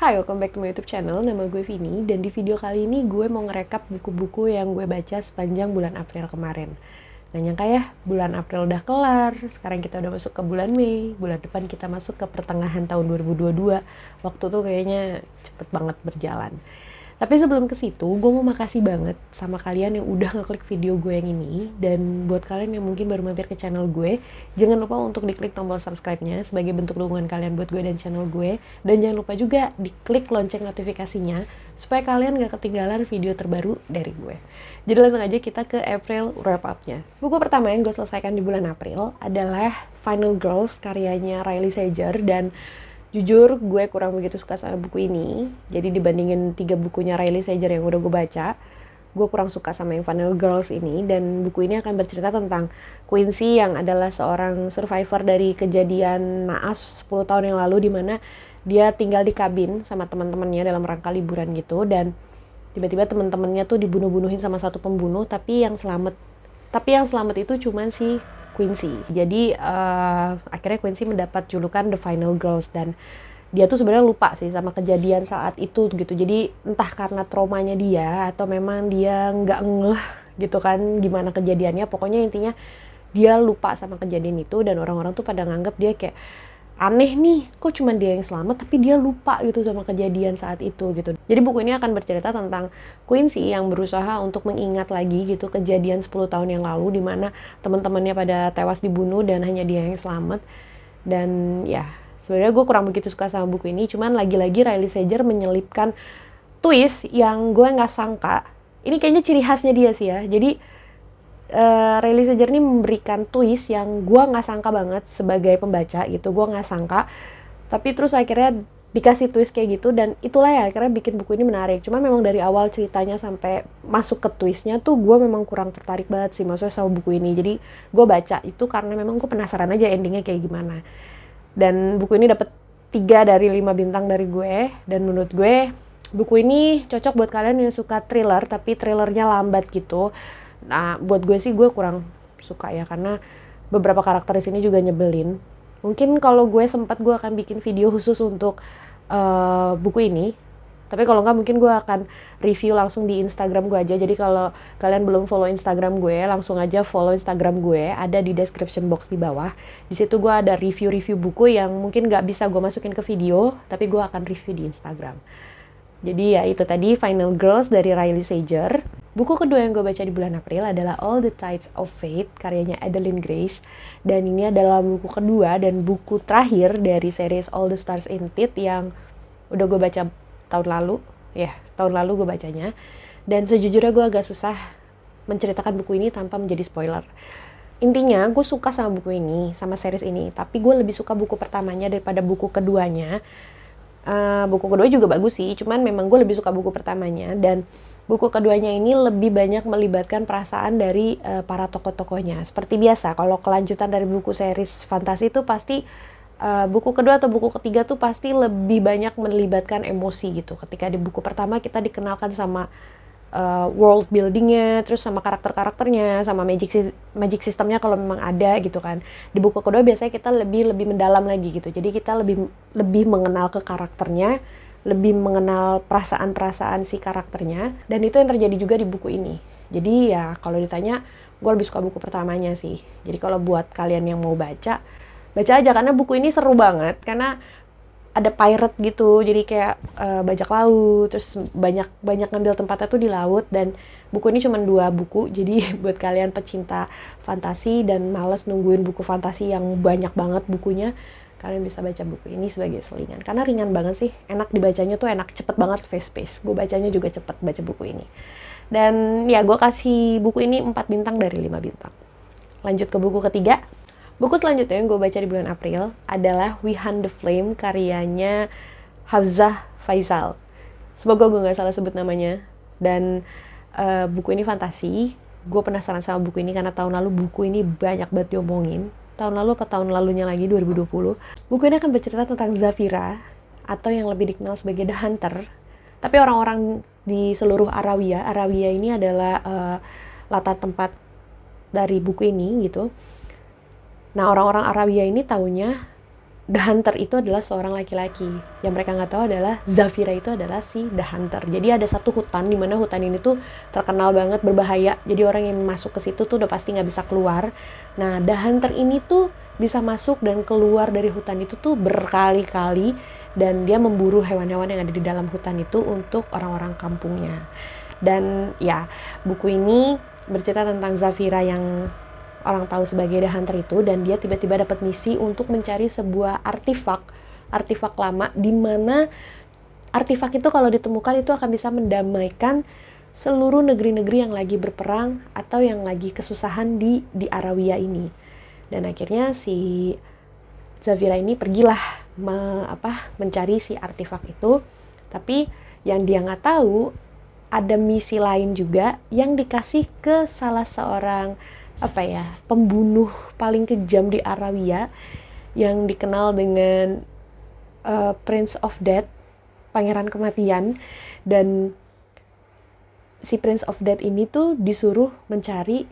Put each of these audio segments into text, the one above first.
Hai, welcome back to my YouTube channel. Nama gue Vini, dan di video kali ini gue mau ngerekap buku-buku yang gue baca sepanjang bulan April kemarin. Gak nyangka ya, bulan April udah kelar, sekarang kita udah masuk ke bulan Mei, bulan depan kita masuk ke pertengahan tahun 2022. Waktu tuh kayaknya cepet banget berjalan. Tapi sebelum ke situ, gue mau makasih banget sama kalian yang udah ngeklik video gue yang ini. Dan buat kalian yang mungkin baru mampir ke channel gue, jangan lupa untuk diklik tombol subscribe-nya sebagai bentuk dukungan kalian buat gue dan channel gue. Dan jangan lupa juga diklik lonceng notifikasinya supaya kalian gak ketinggalan video terbaru dari gue. Jadi langsung aja kita ke April wrap up-nya. Buku pertama yang gue selesaikan di bulan April adalah Final Girls karyanya Riley Sager, dan jujur, gue kurang begitu suka sama buku ini. Jadi dibandingin 3 bukunya Riley Sager yang udah gue baca, gue kurang suka sama yang Final Girls ini. Dan buku ini akan bercerita tentang Quincy yang adalah seorang survivor dari kejadian naas 10 tahun yang lalu, di mana dia tinggal di kabin sama teman-temannya dalam rangka liburan gitu. Dan tiba-tiba teman-temannya tuh dibunuh-bunuhin sama satu pembunuh, tapi yang selamat itu cuman si Quincy. Jadi akhirnya Quincy mendapat julukan The Final Girls, dan dia tuh sebenarnya lupa sih sama kejadian saat itu gitu. Jadi entah karena traumanya dia atau memang dia nggak ngeh gitu kan gimana kejadiannya. Pokoknya intinya dia lupa sama kejadian itu, dan orang-orang tuh pada nganggap dia kayak aneh nih, kok cuma dia yang selamat tapi dia lupa gitu sama kejadian saat itu gitu. Jadi buku ini akan bercerita tentang Quincy yang berusaha untuk mengingat lagi gitu kejadian 10 tahun yang lalu, di mana teman-temannya pada tewas dibunuh dan hanya dia yang selamat. Dan ya, sebenarnya gue kurang begitu suka sama buku ini, cuman lagi-lagi Riley Sager menyelipkan twist yang gue nggak sangka. Ini kayaknya ciri khasnya dia sih ya. Jadi Riley Sager ini memberikan twist yang gue nggak sangka banget sebagai pembaca gitu. Gue nggak sangka, tapi terus akhirnya dikasih twist kayak gitu, dan itulah ya akhirnya bikin buku ini menarik. Cuma memang dari awal ceritanya sampai masuk ke twistnya tuh gue memang kurang tertarik banget sih maksudnya sama buku ini. Jadi gue baca itu karena memang gue penasaran aja endingnya kayak gimana. Dan buku ini dapat 3 dari 5 bintang dari gue. Dan menurut gue buku ini cocok buat kalian yang suka thriller tapi thrillernya lambat gitu. Nah, buat gue sih gue kurang suka ya, karena beberapa karakter di sini juga nyebelin. Mungkin kalau gue sempat gue akan bikin video khusus untuk buku ini. Tapi kalau nggak mungkin gue akan review langsung di Instagram gue aja. Jadi kalau kalian belum follow Instagram gue, langsung aja follow Instagram gue. Ada di description box di bawah. Di situ gue ada review-review buku yang mungkin nggak bisa gue masukin ke video, tapi gue akan review di Instagram. Jadi ya itu tadi Final Girls dari Riley Sager. Buku kedua yang gue baca di bulan April adalah All the Tides of Fate karyanya Adeline Grace. Dan ini adalah buku kedua dan buku terakhir dari series All the Stars in It yang udah gue baca tahun lalu. Ya, tahun lalu gue bacanya. Dan sejujurnya gue agak susah menceritakan buku ini tanpa menjadi spoiler. Intinya gue suka sama buku ini, sama series ini. Tapi gue lebih suka buku pertamanya daripada buku keduanya. Buku kedua juga bagus sih, cuman memang gue lebih suka buku pertamanya. Dan buku keduanya ini lebih banyak melibatkan perasaan dari para tokoh-tokohnya. Seperti biasa, kalau kelanjutan dari buku series fantasi itu pasti buku kedua atau buku ketiga tuh pasti lebih banyak melibatkan emosi gitu. Ketika di buku pertama kita dikenalkan sama world buildingnya, terus sama karakter-karakternya, sama magic systemnya kalau memang ada gitu kan. Di buku kedua biasanya kita lebih mendalam lagi gitu. Jadi kita lebih mengenal ke karakternya, lebih mengenal perasaan-perasaan si karakternya, dan itu yang terjadi juga di buku ini. Jadi ya kalau ditanya, gue lebih suka buku pertamanya sih. Jadi kalau buat kalian yang mau baca aja, karena buku ini seru banget, karena ada pirate gitu, jadi kayak bajak laut, terus banyak ngambil tempatnya tuh di laut. Dan buku ini cuma 2 buku, jadi buat kalian pecinta fantasi dan males nungguin buku fantasi yang banyak banget bukunya, kalian bisa baca buku ini sebagai selingan, karena ringan banget sih, enak dibacanya tuh, enak, cepet banget, fast pace. Gue bacanya juga cepet baca buku ini. Dan ya gue kasih buku ini 4 bintang dari 5 bintang. Lanjut ke buku ketiga. Buku selanjutnya yang gue baca di bulan April adalah We Hunt the Flame karyanya Hafzah Faizal. Semoga gue gak salah sebut namanya. Dan buku ini fantasi. Gue penasaran sama buku ini karena tahun lalu buku ini banyak banget diomongin. Tahun lalu apa tahun lalunya lagi, 2020. Buku ini akan bercerita tentang Zafira, atau yang lebih dikenal sebagai The Hunter. Tapi orang-orang di seluruh Arawiya ini adalah latar tempat dari buku ini gitu. Nah, orang-orang Arawiya ini taunya The Hunter itu adalah seorang laki-laki. Yang mereka nggak tahu adalah Zafira itu adalah si The Hunter. Jadi ada satu hutan, di mana hutan ini tuh terkenal banget berbahaya. Jadi orang yang masuk ke situ tuh udah pasti nggak bisa keluar. Nah, The Hunter ini tuh bisa masuk dan keluar dari hutan itu tuh berkali-kali. Dan dia memburu hewan-hewan yang ada di dalam hutan itu untuk orang-orang kampungnya. Dan ya, buku ini bercerita tentang Zafira yang orang tahu sebagai The Hunter itu, dan dia tiba-tiba dapat misi untuk mencari sebuah artefak lama, di mana artefak itu kalau ditemukan itu akan bisa mendamaikan seluruh negeri-negeri yang lagi berperang atau yang lagi kesusahan di Arawia ini. Dan akhirnya si Zafira ini pergilah mencari si artefak itu, tapi yang dia nggak tahu ada misi lain juga yang dikasih ke salah seorang pembunuh paling kejam di Arawia yang dikenal dengan Prince of Death, Pangeran Kematian. Dan si Prince of Death ini tuh disuruh mencari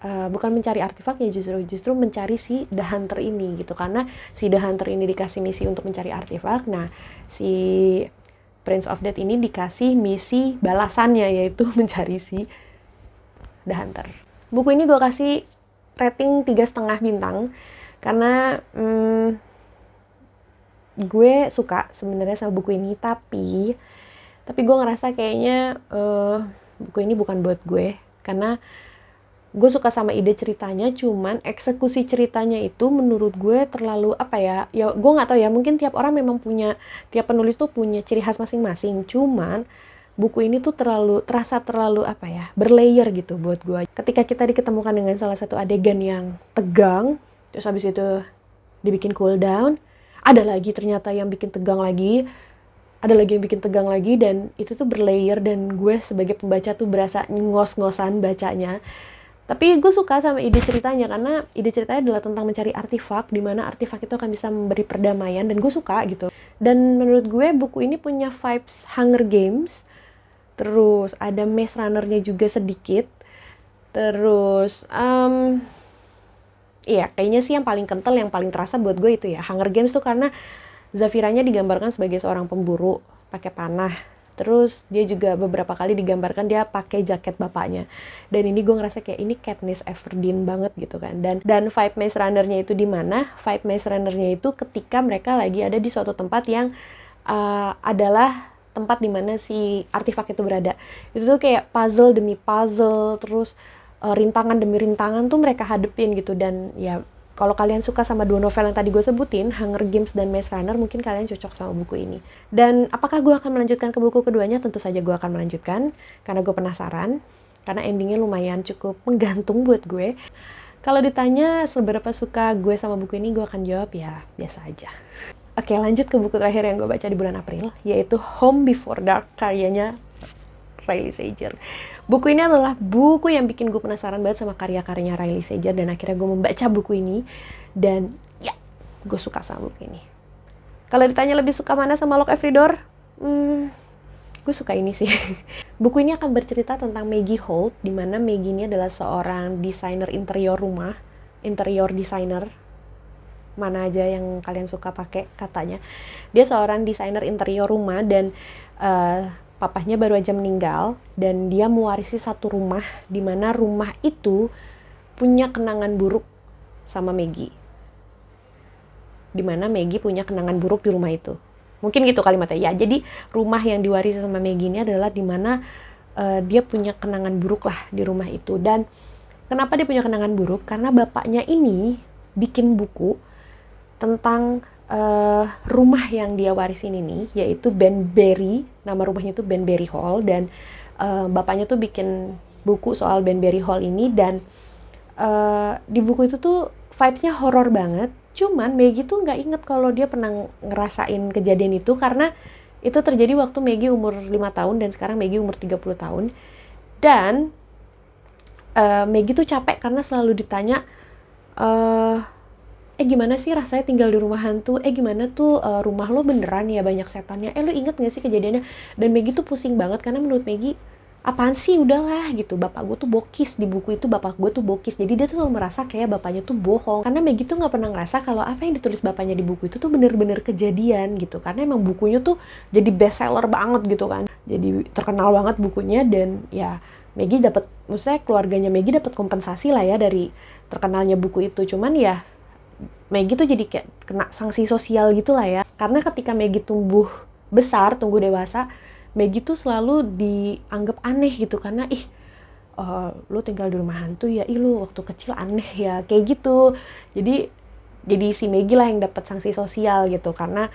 bukan mencari artefaknya, justru mencari si The Hunter ini gitu, karena si The Hunter ini dikasih misi untuk mencari artefak. Nah, si Prince of Death ini dikasih misi balasannya, yaitu mencari si The Hunter. Buku ini gue kasih rating 3,5 bintang karena gue suka sebenarnya sama buku ini, tapi gue ngerasa kayaknya buku ini bukan buat gue, karena gue suka sama ide ceritanya, cuman eksekusi ceritanya itu menurut gue terlalu ya gue nggak tahu ya, mungkin tiap orang memang tiap penulis tuh punya ciri khas masing-masing, cuman buku ini tuh terasa terlalu berlayer gitu buat gue. Ketika kita diketemukan dengan salah satu adegan yang tegang, terus habis itu dibikin cool down, ada lagi ternyata yang bikin tegang lagi, ada lagi yang bikin tegang lagi, dan itu tuh berlayer, dan gue sebagai pembaca tuh berasa ngos-ngosan bacanya. Tapi gue suka sama ide ceritanya, karena ide ceritanya adalah tentang mencari artefak, di mana artefak itu akan bisa memberi perdamaian, dan gue suka gitu. Dan menurut gue buku ini punya vibes Hunger Games, terus ada Maze Runner-nya juga sedikit, terus iya kayaknya sih yang paling kental, yang paling terasa buat gue itu ya Hunger Games tuh, karena Zafiranya digambarkan sebagai seorang pemburu pakai panah. Terus dia juga beberapa kali digambarkan dia pakai jaket bapaknya. Dan ini gue ngerasa kayak ini Katniss Everdeen banget gitu kan. Dan vibe Maze Runner-nya itu di mana? Vibe Maze Runner-nya itu ketika mereka lagi ada di suatu tempat yang adalah tempat di mana si artefak itu berada. Itu tuh kayak puzzle demi puzzle, terus rintangan demi rintangan tuh mereka hadepin gitu. Dan ya kalau kalian suka sama dua novel yang tadi gue sebutin, Hunger Games dan Maze Runner, mungkin kalian cocok sama buku ini. Dan apakah gue akan melanjutkan ke buku keduanya? Tentu saja gue akan melanjutkan, karena gue penasaran, karena endingnya lumayan cukup menggantung buat gue. Kalau ditanya seberapa suka gue sama buku ini, gue akan jawab ya biasa aja. Oke, lanjut ke buku terakhir yang gue baca di bulan April, yaitu Home Before Dark, karyanya Riley Sager. Buku ini adalah buku yang bikin gue penasaran banget sama karya-karyanya Riley Sager, dan akhirnya gue membaca buku ini, dan ya, gue suka sama buku ini. Kalau ditanya lebih suka mana sama Lock Every Door, gue suka ini sih. Buku ini akan bercerita tentang Maggie Holt, di mana Maggie ini adalah seorang desainer interior rumah, interior designer, mana aja yang kalian suka pakai katanya. Dia seorang desainer interior rumah, dan papahnya baru aja meninggal, dan dia mewarisi satu rumah, di mana rumah itu punya kenangan buruk sama Maggie. Di mana Maggie punya kenangan buruk di rumah itu. Mungkin gitu kalimatnya. Ya, jadi rumah yang diwarisi sama Maggie ini adalah di mana dia punya kenangan buruk lah di rumah itu. Dan kenapa dia punya kenangan buruk? Karena bapaknya ini bikin buku tentang rumah yang dia warisin ini, yaitu Banbury. Nama rumahnya itu Banbury Hall, dan bapaknya tuh bikin buku soal Banbury Hall ini, dan di buku itu tuh vibes-nya horor banget. Cuman Maggie tuh nggak inget kalau dia pernah ngerasain kejadian itu, karena itu terjadi waktu Maggie umur 5 tahun, dan sekarang Maggie umur 30 tahun. Dan Maggie tuh capek karena selalu ditanya, gimana sih rasanya tinggal di rumah hantu? Gimana tuh rumah lo beneran ya banyak setannya? Lo inget gak sih kejadiannya? Dan Maggie tuh pusing banget, karena menurut Maggie apaan sih, udahlah gitu, bapak gue tuh bokis di buku itu, bapak gue tuh bokis. Jadi dia tuh selalu merasa kayak bapaknya tuh bohong, karena Maggie tuh nggak pernah ngerasa kalau apa yang ditulis bapaknya di buku itu tuh bener-bener kejadian gitu, karena emang bukunya tuh jadi best seller banget gitu kan, jadi terkenal banget bukunya. Dan ya Maggie dapat, maksudnya keluarganya Maggie dapat kompensasi lah ya dari terkenalnya buku itu. Cuman ya Maggie tuh jadi kayak kena sanksi sosial gitu lah ya, karena ketika Maggie tumbuh besar, tumbuh dewasa, Maggie tuh selalu dianggap aneh gitu, karena lu tinggal di rumah hantu ya, lu waktu kecil aneh ya, kayak gitu. Jadi si Maggie lah yang dapat sanksi sosial gitu, karena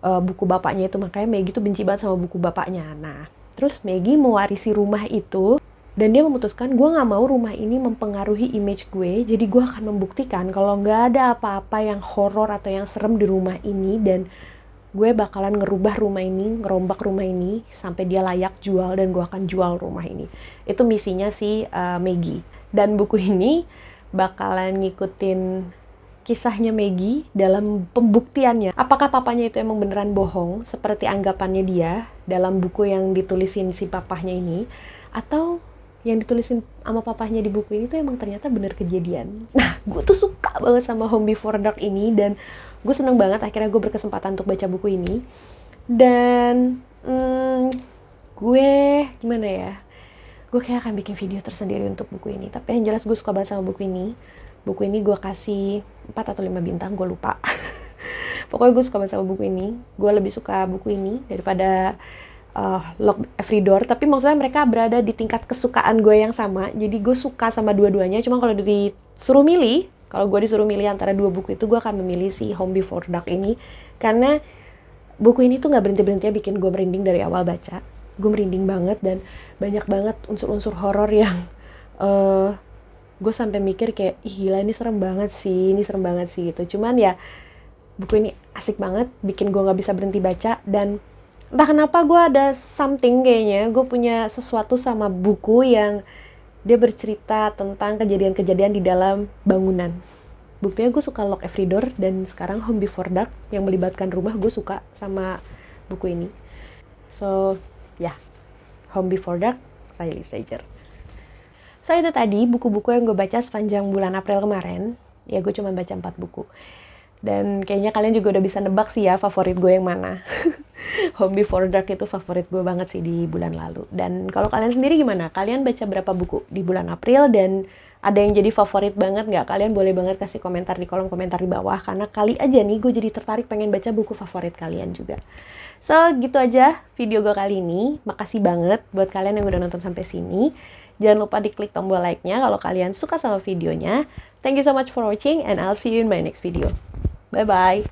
buku bapaknya itu. Makanya Maggie tuh benci banget sama buku bapaknya. Nah, terus Maggie mewarisi rumah itu, dan dia memutuskan, gue nggak mau rumah ini mempengaruhi image gue, jadi gue akan membuktikan kalau nggak ada apa-apa yang horor atau yang serem di rumah ini, dan gue bakalan ngerubah rumah ini, ngerombak rumah ini sampai dia layak jual, dan gue akan jual rumah ini. Itu misinya si Maggie. Dan buku ini bakalan ngikutin kisahnya Maggie dalam pembuktiannya. Apakah papanya itu emang beneran bohong seperti anggapannya dia dalam buku yang ditulisin si papahnya ini, atau yang ditulisin sama papahnya di buku ini tuh emang ternyata bener kejadian. Nah, gue tuh suka banget sama Home Before Dark ini, dan gue seneng banget akhirnya gue berkesempatan untuk baca buku ini. Dan gue gimana ya, gue kayak akan bikin video tersendiri untuk buku ini. Tapi yang jelas gue suka banget sama buku ini. Buku ini gue kasih 4 atau 5 bintang, gue lupa. Pokoknya gue suka banget sama buku ini. Gue lebih suka buku ini daripada Lock Every Door. Tapi maksudnya mereka berada di tingkat kesukaan gue yang sama. Jadi gue suka sama dua-duanya. Cuma kalau disuruh milih, kalau gue disuruh milih antara dua buku itu, gue akan memilih si Home Before Dark ini. Karena buku ini tuh gak berhenti-berhentinya bikin gue merinding dari awal baca. Gue merinding banget, dan banyak banget unsur-unsur horor yang gue sampai mikir kayak, ih gila, ini serem banget sih, ini serem banget sih gitu. Cuman ya buku ini asik banget, bikin gue gak bisa berhenti baca. Dan entah kenapa gue ada something, kayaknya gue punya sesuatu sama buku yang dia bercerita tentang kejadian-kejadian di dalam bangunan. Buktinya gue suka Lock Every Door, dan sekarang Home Before Dark yang melibatkan rumah, gue suka sama buku ini. So, ya, yeah. Home Before Dark, Riley Sager. So, itu tadi buku-buku yang gue baca sepanjang bulan April kemarin. Ya, gue cuma baca 4 buku. Dan kayaknya kalian juga udah bisa nebak sih ya favorit gue yang mana. Home Before Dark itu favorit gue banget sih di bulan lalu. Dan kalau kalian sendiri gimana? Kalian baca berapa buku di bulan April, dan ada yang jadi favorit banget nggak? Kalian boleh banget kasih komentar di kolom komentar di bawah, karena kali aja nih gue jadi tertarik pengen baca buku favorit kalian juga. So, gitu aja video gue kali ini. Makasih banget buat kalian yang udah nonton sampai sini. Jangan lupa diklik tombol like-nya kalau kalian suka sama videonya. Thank you so much for watching, and I'll see you in my next video. Bye-bye.